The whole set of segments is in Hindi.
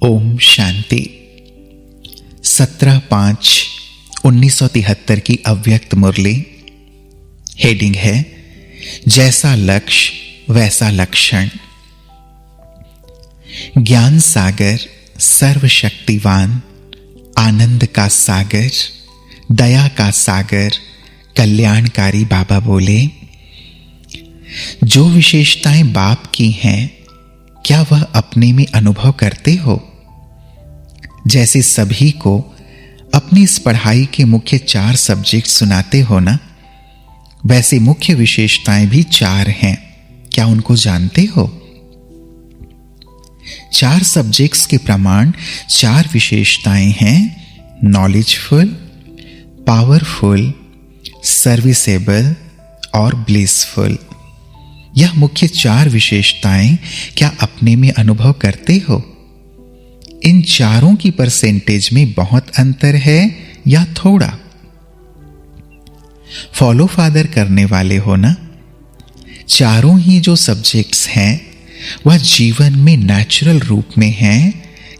ओम शांति। 17/5/1973 की अव्यक्त मुरली। हेडिंग है जैसा लक्ष्य वैसा लक्षण। ज्ञान सागर, सर्वशक्तिवान, आनंद का सागर, दया का सागर, कल्याणकारी बाबा बोले, जो विशेषताएं बाप की हैं क्या वह अपने में अनुभव करते हो? जैसे सभी को अपनी इस पढ़ाई के मुख्य 4 सब्जेक्ट सुनाते हो ना, वैसे मुख्य विशेषताएं भी 4 हैं। क्या उनको जानते हो? 4 सब्जेक्ट्स के प्रमाण 4 विशेषताएं हैं: नॉलेजफुल, पावरफुल, सर्विसेबल और ब्लिसफुल। यह मुख्य 4 विशेषताएं क्या अपने में अनुभव करते हो? इन चारों की परसेंटेज में बहुत अंतर है या थोड़ा? फॉलो फादर करने वाले हो ना? चारों ही जो सब्जेक्ट्स हैं वह जीवन में नेचुरल रूप में हैं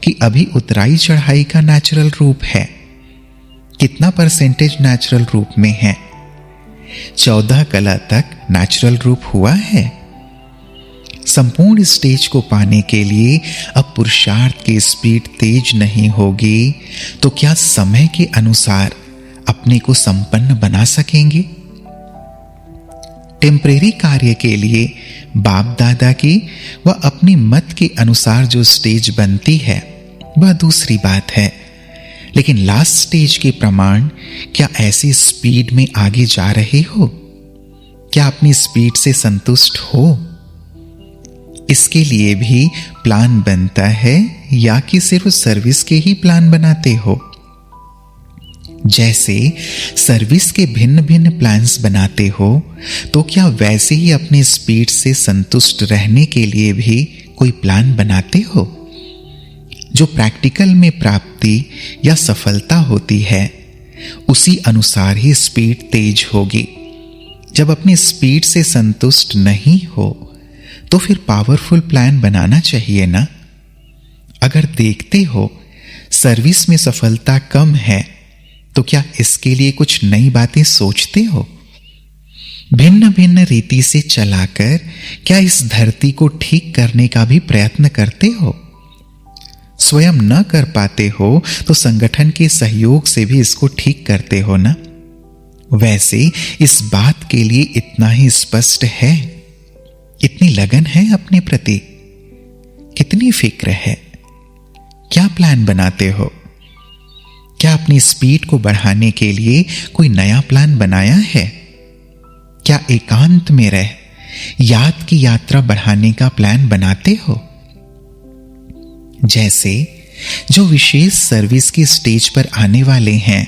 कि अभी उतराई चढ़ाई का नेचुरल रूप है? कितना परसेंटेज नेचुरल रूप में है? 14 कला तक नेचुरल रूप हुआ है? संपूर्ण स्टेज को पाने के लिए अब पुरुषार्थ की स्पीड तेज नहीं होगी तो क्या समय के अनुसार अपने को संपन्न बना सकेंगे? टेम्परेरी कार्य के लिए बाप दादा की व अपनी मत के अनुसार जो स्टेज बनती है वह दूसरी बात है, लेकिन लास्ट स्टेज के प्रमाण क्या ऐसी स्पीड में आगे जा रहे हो? क्या अपनी स्पीड से संतुष्ट हो? इसके लिए भी प्लान बनता है या कि सिर्फ सर्विस के ही प्लान बनाते हो? जैसे सर्विस के भिन्न भिन्न प्लान्स बनाते हो तो क्या वैसे ही अपनी स्पीड से संतुष्ट रहने के लिए भी कोई प्लान बनाते हो? जो प्रैक्टिकल में प्राप्ति या सफलता होती है उसी अनुसार ही स्पीड तेज होगी। जब अपनी स्पीड से संतुष्ट नहीं हो तो फिर पावरफुल प्लान बनाना चाहिए ना। अगर देखते हो सर्विस में सफलता कम है तो क्या इसके लिए कुछ नई बातें सोचते हो? भिन्न भिन्न रीति से चलाकर क्या इस धरती को ठीक करने का भी प्रयत्न करते हो? स्वयं न कर पाते हो तो संगठन के सहयोग से भी इसको ठीक करते हो ना। वैसे इस बात के लिए इतना ही स्पष्ट है, इतनी लगन है अपने प्रति, कितनी फिक्र है? क्या प्लान बनाते हो? क्या अपनी स्पीड को बढ़ाने के लिए कोई नया प्लान बनाया है? क्या एकांत में रह याद की यात्रा बढ़ाने का प्लान बनाते हो? जैसे जो विशेष सर्विस की स्टेज पर आने वाले हैं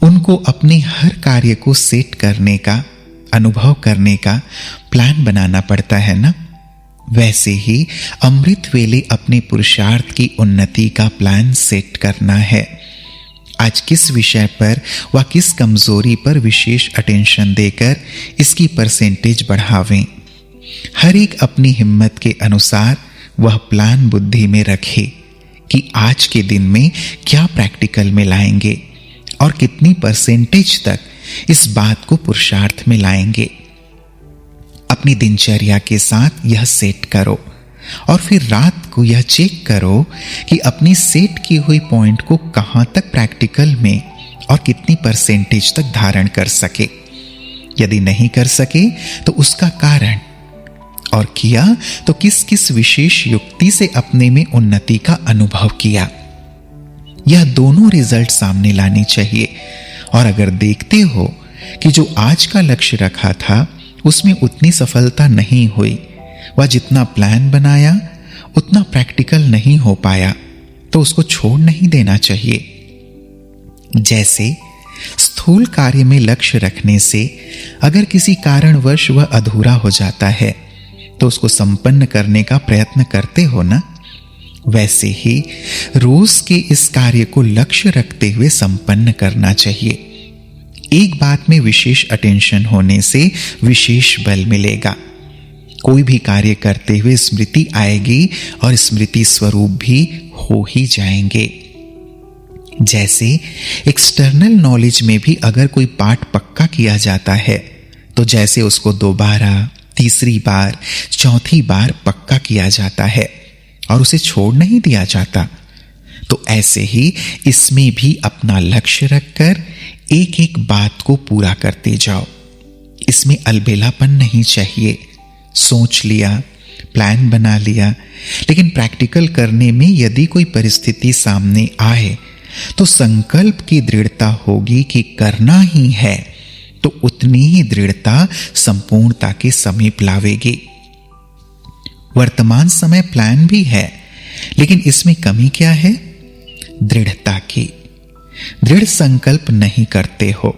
उनको अपने हर कार्य को सेट करने का, अनुभव करने का प्लान बनाना पड़ता है ना। वैसे ही अमृत वेले अपने पुरुषार्थ की उन्नति का प्लान सेट करना है। आज किस विषय पर व किस कमजोरी पर विशेष अटेंशन देकर इसकी परसेंटेज बढ़ावें, हर एक अपनी हिम्मत के अनुसार वह प्लान बुद्धि में रखे कि आज के दिन में क्या प्रैक्टिकल में लाएंगे और कितनी परसेंटेज तक इस बात को पुरुषार्थ में लाएंगे। अपनी दिनचर्या के साथ यह सेट करो और फिर रात को यह चेक करो कि अपनी सेट की हुई पॉइंट को कहां तक प्रैक्टिकल में और कितनी परसेंटेज तक धारण कर सके। यदि नहीं कर सके तो उसका कारण, और किया तो किस किस विशेष युक्ति से अपने में उन्नति का अनुभव किया। यह दोनों रिजल्ट सामने लाने चाहिए। और अगर देखते हो कि जो आज का लक्ष्य रखा था उसमें उतनी सफलता नहीं हुई व जितना प्लान बनाया उतना प्रैक्टिकल नहीं हो पाया तो उसको छोड़ नहीं देना चाहिए। जैसे स्थूल कार्य में लक्ष्य रखने से अगर किसी कारणवश वह अधूरा हो जाता है तो उसको संपन्न करने का प्रयत्न करते हो ना। वैसे ही रोज के इस कार्य को लक्ष्य रखते हुए संपन्न करना चाहिए। एक बात में विशेष अटेंशन होने से विशेष बल मिलेगा। कोई भी कार्य करते हुए स्मृति आएगी और स्मृति स्वरूप भी हो ही जाएंगे। जैसे एक्सटर्नल नॉलेज में भी अगर कोई पाठ पक्का किया जाता है तो जैसे उसको दोबारा, तीसरी बार, चौथी बार पक्का किया जाता है और उसे छोड़ नहीं दिया जाता, तो ऐसे ही इसमें भी अपना लक्ष्य रखकर एक एक बात को पूरा करते जाओ। इसमें अलबेलापन नहीं चाहिए। सोच लिया, प्लान बना लिया, लेकिन प्रैक्टिकल करने में यदि कोई परिस्थिति सामने आए तो संकल्प की दृढ़ता होगी कि करना ही है, तो उतनी ही दृढ़ता संपूर्णता के समीप लावेगी। वर्तमान समय प्लान भी है, लेकिन इसमें कमी क्या है? दृढ़ता की। दृढ़ संकल्प नहीं करते हो,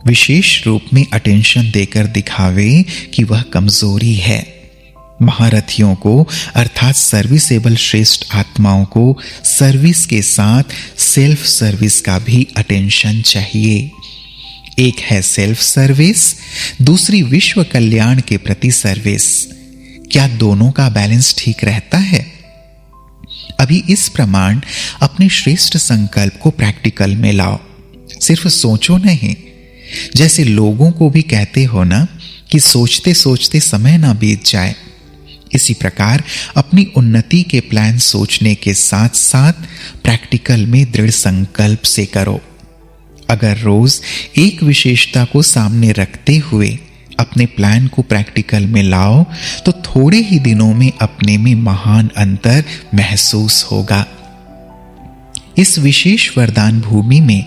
विशेष रूप में अटेंशन देकर दिखावे कि वह कमजोरी है। महारथियों को अर्थात सर्विसेबल श्रेष्ठ आत्माओं को सर्विस के साथ सेल्फ सर्विस का भी अटेंशन चाहिए। एक है सेल्फ सर्विस, दूसरी विश्व कल्याण के प्रति सर्विस। क्या दोनों का बैलेंस ठीक रहता है? अभी इस प्रमाण अपने श्रेष्ठ संकल्प को प्रैक्टिकल में लाओ। सिर्फ सोचो नहीं, जैसे लोगों को भी कहते हो ना कि सोचते सोचते समय ना बीत जाए, इसी प्रकार अपनी उन्नति के प्लान सोचने के साथ साथ प्रैक्टिकल में दृढ़ संकल्प से करो। अगर रोज एक विशेषता को सामने रखते हुए अपने प्लान को प्रैक्टिकल में लाओ तो थोड़े ही दिनों में अपने में महान अंतर महसूस होगा। इस विशेष वरदान भूमि में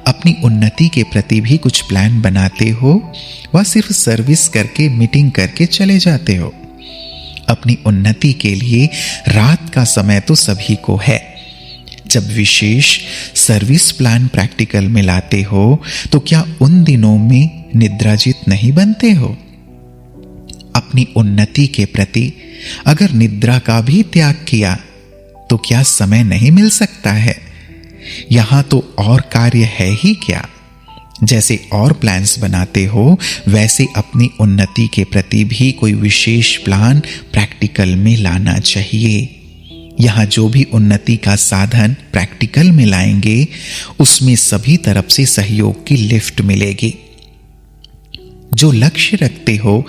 अपनी उन्नति के प्रति भी कुछ प्लान बनाते हो व सिर्फ सर्विस करके मीटिंग करके चले जाते हो? अपनी उन्नति के लिए रात का समय तो सभी को है। जब विशेष सर्विस प्लान प्रैक्टिकल में लाते हो तो क्या उन दिनों में निद्राजित नहीं बनते हो? अपनी उन्नति के प्रति अगर निद्रा का भी त्याग किया तो क्या समय नहीं मिल सकता है? यहां तो और कार्य है ही क्या। जैसे और प्लान्स बनाते हो वैसे अपनी उन्नति के प्रति भी कोई विशेष प्लान प्रैक्टिकल में लाना चाहिए। यहां जो भी उन्नति का साधन प्रैक्टिकल में लाएंगे उसमें सभी तरफ से सहयोग की लिफ्ट मिलेगी। जो लक्ष्य रखते हो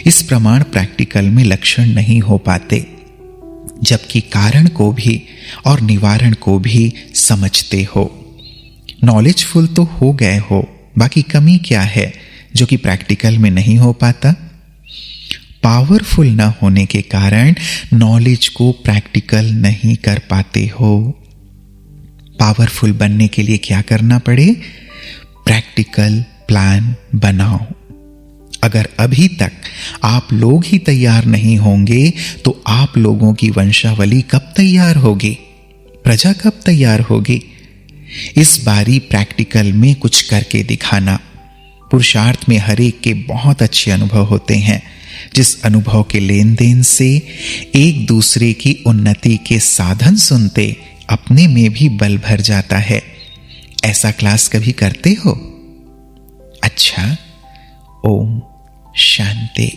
इस प्रमाण प्रैक्टिकल में लक्षण नहीं हो पाते, जबकि कारण को भी और निवारण को भी समझते हो। नॉलेजफुल तो हो गए हो, बाकी कमी क्या है जो कि प्रैक्टिकल में नहीं हो पाता? पावरफुल न होने के कारण नॉलेज को प्रैक्टिकल नहीं कर पाते हो। पावरफुल बनने के लिए क्या करना पड़े? प्रैक्टिकल प्लान बनाओ। अगर अभी तक आप लोग ही तैयार नहीं होंगे तो आप लोगों की वंशावली कब तैयार होगी? प्रजा कब तैयार होगी? इस बारी प्रैक्टिकल में कुछ करके दिखाना। पुरुषार्थ में हर एक के बहुत अच्छे अनुभव होते हैं, जिस अनुभव के लेन देन से एक दूसरे की उन्नति के साधन सुनते अपने में भी बल भर जाता है। ऐसा क्लास कभी करते हो? अच्छा, ओम शांति।